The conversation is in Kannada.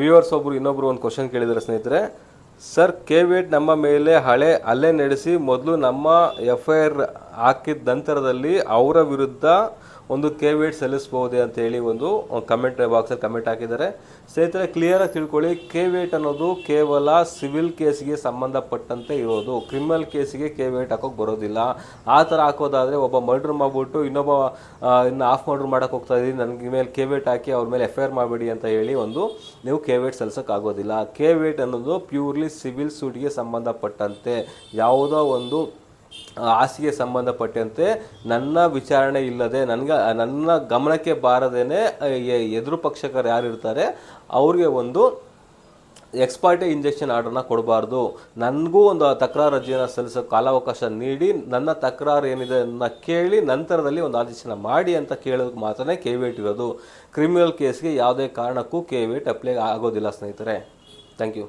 ವ್ಯೂವರ್ಸ್ ಇನ್ನೊಬ್ರು ಒಂದು ಕ್ವಶನ್ ಕೇಳಿದ್ದಾರೆ ಸ್ನೇಹಿತರೆ. ಸರ್, ಕೇವೇಟ್ ನಮ್ಮ ಮೇಲೆ ಹಲ್ಲೆ ನಡೆಸಿ ಮೊದಲು ನಮ್ಮ FIR ಹಾಕಿದ ನಂತರದಲ್ಲಿ ಅವರ ವಿರುದ್ಧ ಒಂದು ಕೇವೇಟ್ ಸಲ್ಲಿಸಬಹುದೇ ಅಂತ ಹೇಳಿ ಒಂದು ಕಮೆಂಟ್ ಬಾಕ್ಸಲ್ಲಿ ಕಮೆಂಟ್ ಹಾಕಿದ್ದಾರೆ. ಸ್ನೇಹಿತರೆ, ಕ್ಲಿಯರಾಗಿ ತಿಳ್ಕೊಳ್ಳಿ, ಕೇವೇಟ್ ಅನ್ನೋದು ಕೇವಲ ಸಿವಿಲ್ ಕೇಸ್ಗೆ ಸಂಬಂಧಪಟ್ಟಂತೆ ಇರೋದು. ಕ್ರಿಮಿನಲ್ ಕೇಸಿಗೆ ಕೇವೇಟ್ ಹಾಕೋಕೆ ಬರೋದಿಲ್ಲ. ಆ ಥರ ಹಾಕೋದಾದರೆ ಒಬ್ಬ ಮರ್ಡರ್ ಮಾಡಿಬಿಟ್ಟು ಇನ್ನೊಬ್ಬ ಇನ್ನು ಆಫ್ ಮರ್ಡರ್ ಮಾಡೋಕೆ ಹೋಗ್ತಾ ಇದ್ದೀವಿ, ನನಗೆ ಮೇಲೆ ಕೇವೇಟ್ ಹಾಕಿ ಅವ್ರ ಮೇಲೆ FIR ಮಾಡಬೇಡಿ ಅಂತ ಹೇಳಿ ನೀವು ಕೇವೇಟ್ ಸಲ್ಲಿಸೋಕ್ಕಾಗೋದಿಲ್ಲ. ಕೇವೇಟ್ ಅನ್ನೋದು ಪ್ಯೂರ್ಲಿ ಸಿವಿಲ್ ಸೂಟ್ಗೆ ಸಂಬಂಧಪಟ್ಟಂತೆ, ಯಾವುದೋ ಒಂದು ಆಸ್ತಿಗೆ ಸಂಬಂಧಪಟ್ಟಂತೆ ನನ್ನ ವಿಚಾರಣೆ ಇಲ್ಲದೆ ನನ್ನ ಗಮನಕ್ಕೆ ಬಾರದೇನೆ ಎದುರು ಪಕ್ಷಕರು ಯಾರಿರ್ತಾರೆ ಅವ್ರಿಗೆ ಒಂದು ಎಕ್ಸ್ಪಾರ್ಟೆ ಇಂಜೆಕ್ಷನ್ ಆರ್ಡರ್ನ ಕೊಡಬಾರ್ದು. ನನಗೂ ಒಂದು ತಕರಾರು ಅರ್ಜಿಯನ್ನು ಸಲ್ಲಿಸೋ ಕಾಲಾವಕಾಶ ನೀಡಿ ನನ್ನ ತಕರಾರು ಏನಿದೆ ಅದನ್ನು ಕೇಳಿ ನಂತರದಲ್ಲಿ ಒಂದು ಆದೇಶನ ಮಾಡಿ ಅಂತ ಕೇಳೋದಕ್ಕೆ ಮಾತ್ರ ಕೇವೇಟ್ ಇರೋದು. ಕ್ರಿಮಿನಲ್ ಕೇಸ್ಗೆ ಯಾವುದೇ ಕಾರಣಕ್ಕೂ ಕೇವೇಟ್ ಅಪ್ಲೈ ಆಗೋದಿಲ್ಲ ಸ್ನೇಹಿತರೆ. Thank you.